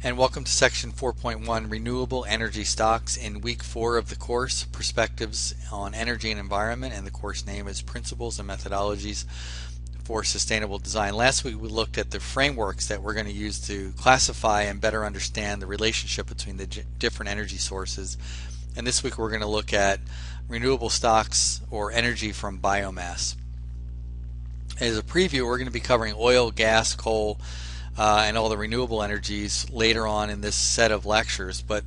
And welcome to section 4.1, Renewable Energy Stocks, in week 4 of the course, Perspectives on Energy and Environment, and the course name is Principles and Methodologies for Sustainable Design. Last week we looked at the frameworks that we're going to use to classify and better understand the relationship between the different energy sources. And this week we're going to look at renewable stocks or energy from biomass. As a preview, we're going to be covering oil, gas, coal, and all the renewable energies later on in this set of lectures, but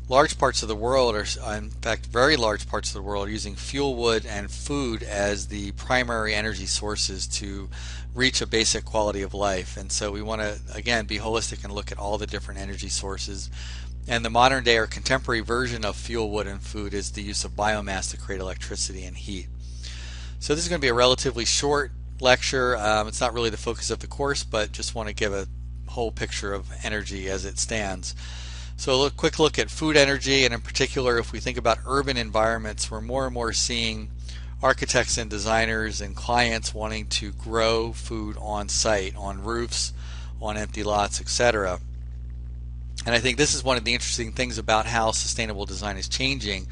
large parts of the world in fact very large parts of the world, are using fuel wood and food as the primary energy sources to reach a basic quality of life. And so we want to, again, be holistic and look at all the different energy sources. And the modern day or contemporary version of fuel wood and food is the use of biomass to create electricity and heat. So this is going to be a relatively short lecture. It's not really the focus of the course, but just want to give a whole picture of energy as it stands. So a quick look at food energy, and in particular if we think about urban environments, we're more and more seeing architects and designers and clients wanting to grow food on site, on roofs, on empty lots, etc. And I think this is one of the interesting things about how sustainable design is changing.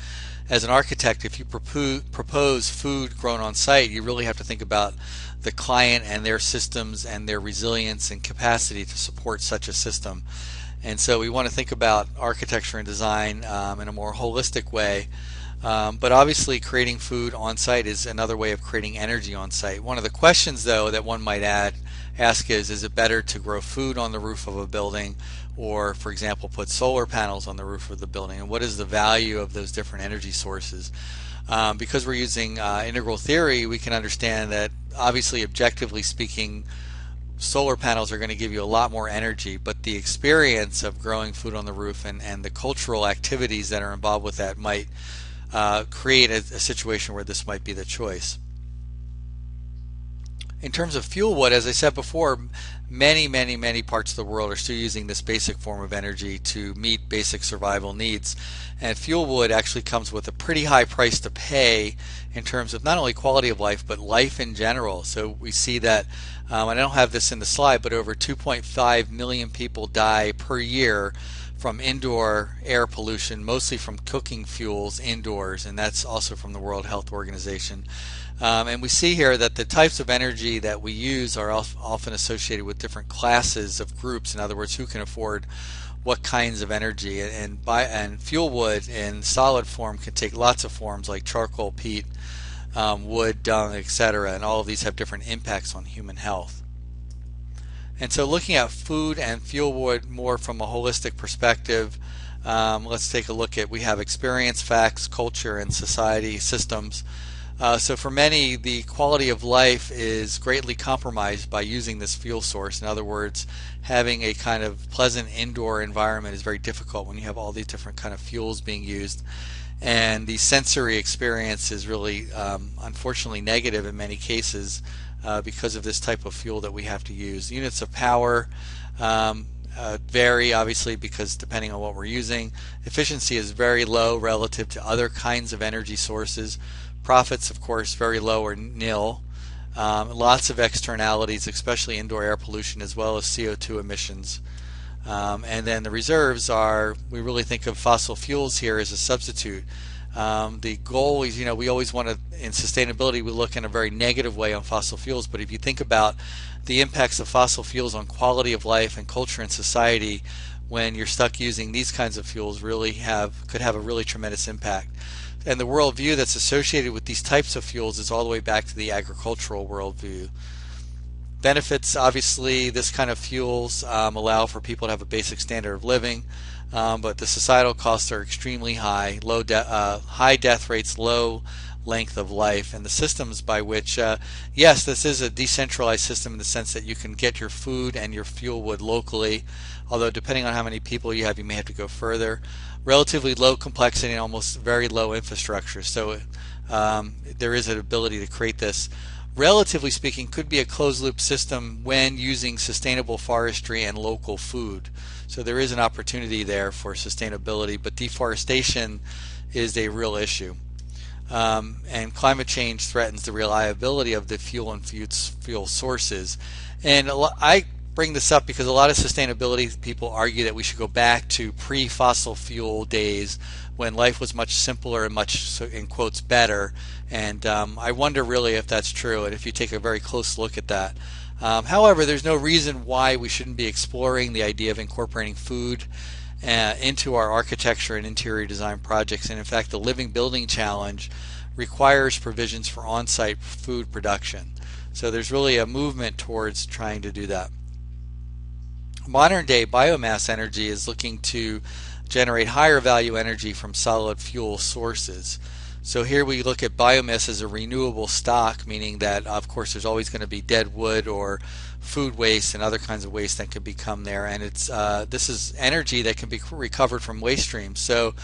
As an architect, if you propose food grown on site, you really have to think about the client and their systems and their resilience and capacity to support such a system. And so we want to think about architecture and design in a more holistic way. But obviously creating food on site is another way of creating energy on site. One of the questions, though, that one might ask is it better to grow food on the roof of a building, or, for example, put solar panels on the roof of the building? And what is the value of those different energy sources? Because we're using integral theory, we can understand that, obviously, objectively speaking, solar panels are going to give you a lot more energy, but the experience of growing food on the roof and the cultural activities that are involved with that might create a situation where this might be the choice. In terms of fuel wood, as I said before, many parts of the world are still using this basic form of energy to meet basic survival needs. And fuel wood actually comes with a pretty high price to pay in terms of not only quality of life, but life in general. So we see that, and I don't have this in the slide, but over 2.5 million people die per year from indoor air pollution, mostly from cooking fuels indoors, and that's also from the World Health Organization. And we see here that the types of energy that we use are often associated with different classes of groups. In other words, who can afford what kinds of energy. And fuel wood in solid form can take lots of forms, like charcoal, peat, wood, dung, etc. And all of these have different impacts on human health. And so looking at food and fuel wood more from a holistic perspective, let's take a look at, we have experience, facts, culture, and society systems. So for many, the quality of life is greatly compromised by using this fuel source. In other words, having a kind of pleasant indoor environment is very difficult when you have all these different kind of fuels being used. And the sensory experience is really, unfortunately, negative in many cases because of this type of fuel that we have to use. Units of power vary, obviously, because depending on what we're using. Efficiency is very low relative to other kinds of energy sources. Profits, of course, very low or nil. Lots of externalities, especially indoor air pollution, as well as CO2 emissions. And then the reserves are, we really think of fossil fuels here as a substitute. The goal is, we always want to, in sustainability, we look in a very negative way on fossil fuels, but if you think about the impacts of fossil fuels on quality of life and culture and society, when you're stuck using these kinds of fuels, could have a really tremendous impact. And the worldview that's associated with these types of fuels is all the way back to the agricultural worldview. Benefits, obviously, this kind of fuels allow for people to have a basic standard of living, but the societal costs are extremely high, high death rates, low length of life, and the systems by which, yes, this is a decentralized system in the sense that you can get your food and your fuel wood locally, although depending on how many people you have, you may have to go further. Relatively low complexity and almost very low infrastructure, so there is an ability to create this. Relatively speaking, could be a closed loop system when using sustainable forestry and local food. So there is an opportunity there for sustainability, but deforestation is a real issue. And climate change threatens the reliability of the fuel and fuel sources. And I bring this up because a lot of sustainability people argue that we should go back to pre-fossil fuel days when life was much simpler and much, in quotes, better. And I wonder really if that's true and if you take a very close look at that. However, there's no reason why we shouldn't be exploring the idea of incorporating food into our architecture and interior design projects. And in fact, the Living Building Challenge requires provisions for on-site food production. So there's really a movement towards trying to do that. Modern day biomass energy is looking to generate higher value energy from solid fuel sources. So here we look at biomass as a renewable stock, meaning that of course there's always going to be dead wood or food waste and other kinds of waste that could become there, and it's this is energy that can be recovered from waste streams. So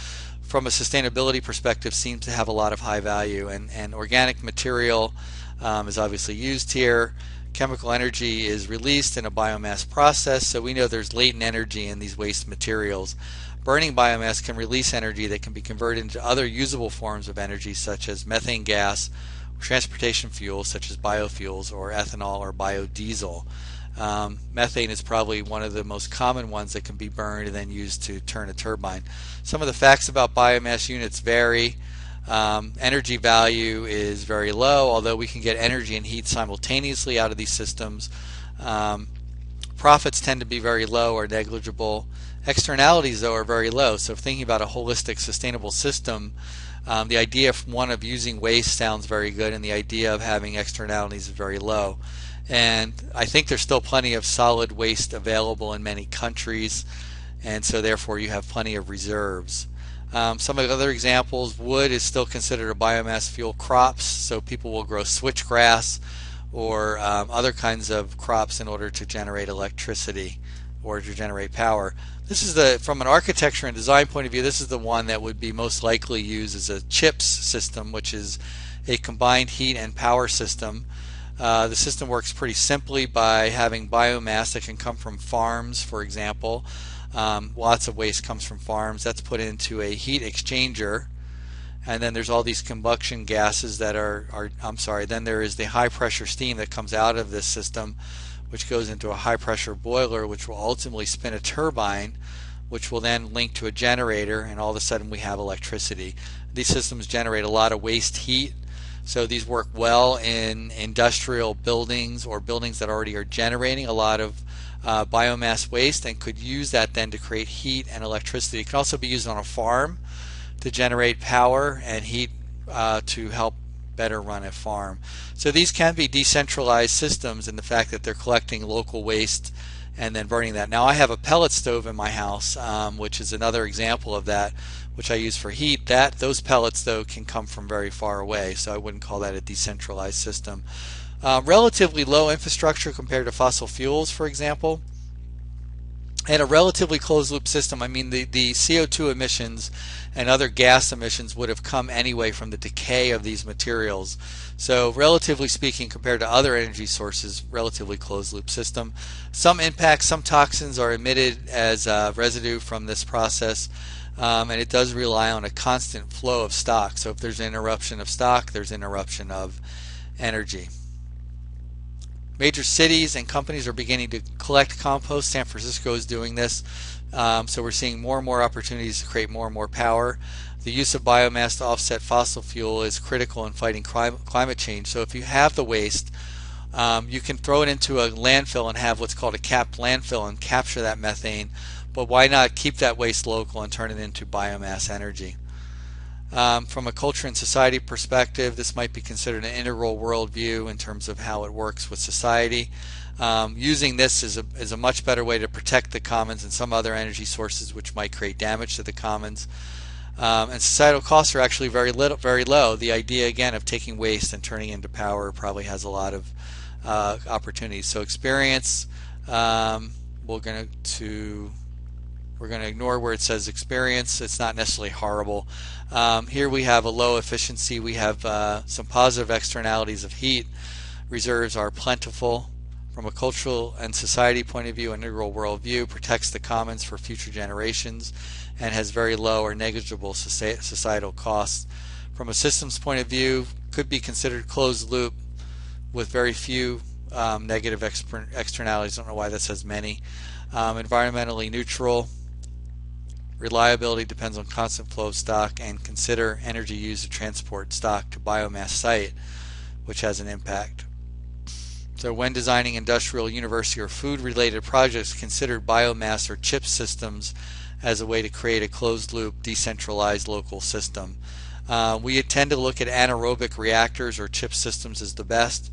from a sustainability perspective seems to have a lot of high value, and organic material is obviously used here. Chemical energy is released in a biomass process, so we know there's latent energy in these waste materials. Burning biomass can release energy that can be converted into other usable forms of energy such as methane gas, transportation fuels such as biofuels, or ethanol or biodiesel. Methane is probably one of the most common ones that can be burned and then used to turn a turbine. Some of the facts about biomass units vary. Energy value is very low, although we can get energy and heat simultaneously out of these systems. Profits tend to be very low or negligible. Externalities, though, are very low. So thinking about a holistic, sustainable system, the idea of using waste sounds very good, and the idea of having externalities is very low. And I think there's still plenty of solid waste available in many countries, and so therefore you have plenty of reserves. Some of the other examples, wood is still considered a biomass fuel crops, so people will grow switchgrass or other kinds of crops in order to generate electricity or to generate power. This is from an architecture and design point of view, this is the one that would be most likely used as a CHIPS system, which is a combined heat and power system. The system works pretty simply by having biomass that can come from farms, for example. Lots of waste comes from farms. That's put into a heat exchanger, and then there's all these combustion gases that then there is the high pressure steam that comes out of this system, which goes into a high pressure boiler, which will ultimately spin a turbine, which will then link to a generator, and all of a sudden we have electricity. These systems generate a lot of waste heat, so these work well in industrial buildings or buildings that already are generating a lot of biomass waste and could use that then to create heat and electricity. It can also be used on a farm to generate power and heat to help better run a farm. So these can be decentralized systems in the fact that they're collecting local waste and then burning that. Now I have a pellet stove in my house, which is another example of that, which I use for heat. Those pellets though can come from very far away, so I wouldn't call that a decentralized system. Relatively low infrastructure compared to fossil fuels, for example, and a relatively closed loop system. I mean, the CO2 emissions and other gas emissions would have come anyway from the decay of these materials. So relatively speaking, compared to other energy sources, relatively closed loop system. Some impacts, some toxins are emitted as residue from this process, and it does rely on a constant flow of stock. So if there's an interruption of stock, there's interruption of energy. Major cities and companies are beginning to collect compost. San Francisco is doing this. So we're seeing more and more opportunities to create more and more power. The use of biomass to offset fossil fuel is critical in fighting climate change. So if you have the waste, you can throw it into a landfill and have what's called a capped landfill and capture that methane. But why not keep that waste local and turn it into biomass energy? From a culture and society perspective, this might be considered an integral worldview in terms of how it works with society. Using this is a much better way to protect the commons and some other energy sources which might create damage to the commons. And societal costs are actually very low. The idea again of taking waste and turning it into power probably has a lot of opportunities. So experience, we're going to ignore where it says experience. It's not necessarily horrible. Here we have a low efficiency. We have some positive externalities of heat. Reserves are plentiful. From a cultural and society point of view, an integral worldview protects the commons for future generations and has very low or negligible societal costs. From a systems point of view, could be considered closed loop with very few negative externalities. I don't know why that says many. Environmentally neutral. Reliability depends on constant flow of stock, and consider energy used to transport stock to biomass site, which has an impact. So when designing industrial, university, or food-related projects, consider biomass or chip systems as a way to create a closed-loop, decentralized local system. We tend to look at anaerobic reactors or chip systems as the best.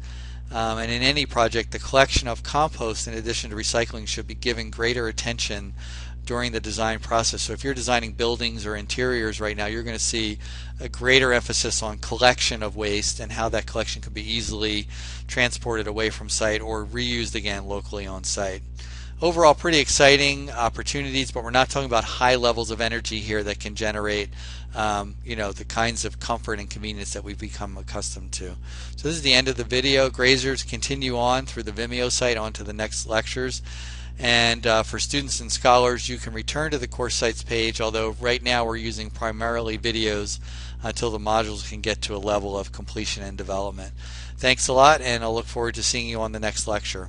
And in any project, the collection of compost in addition to recycling should be given greater attention during the design process. So if you're designing buildings or interiors right now, you're going to see a greater emphasis on collection of waste and how that collection can be easily transported away from site or reused again locally on site. Overall, pretty exciting opportunities, but we're not talking about high levels of energy here that can generate the kinds of comfort and convenience that we've become accustomed to. So this is the end of the video. Grazers continue on through the Vimeo site onto the next lectures. And for students and scholars, you can return to the course sites page, although right now we're using primarily videos until the modules can get to a level of completion and development. Thanks a lot, and I'll look forward to seeing you on the next lecture.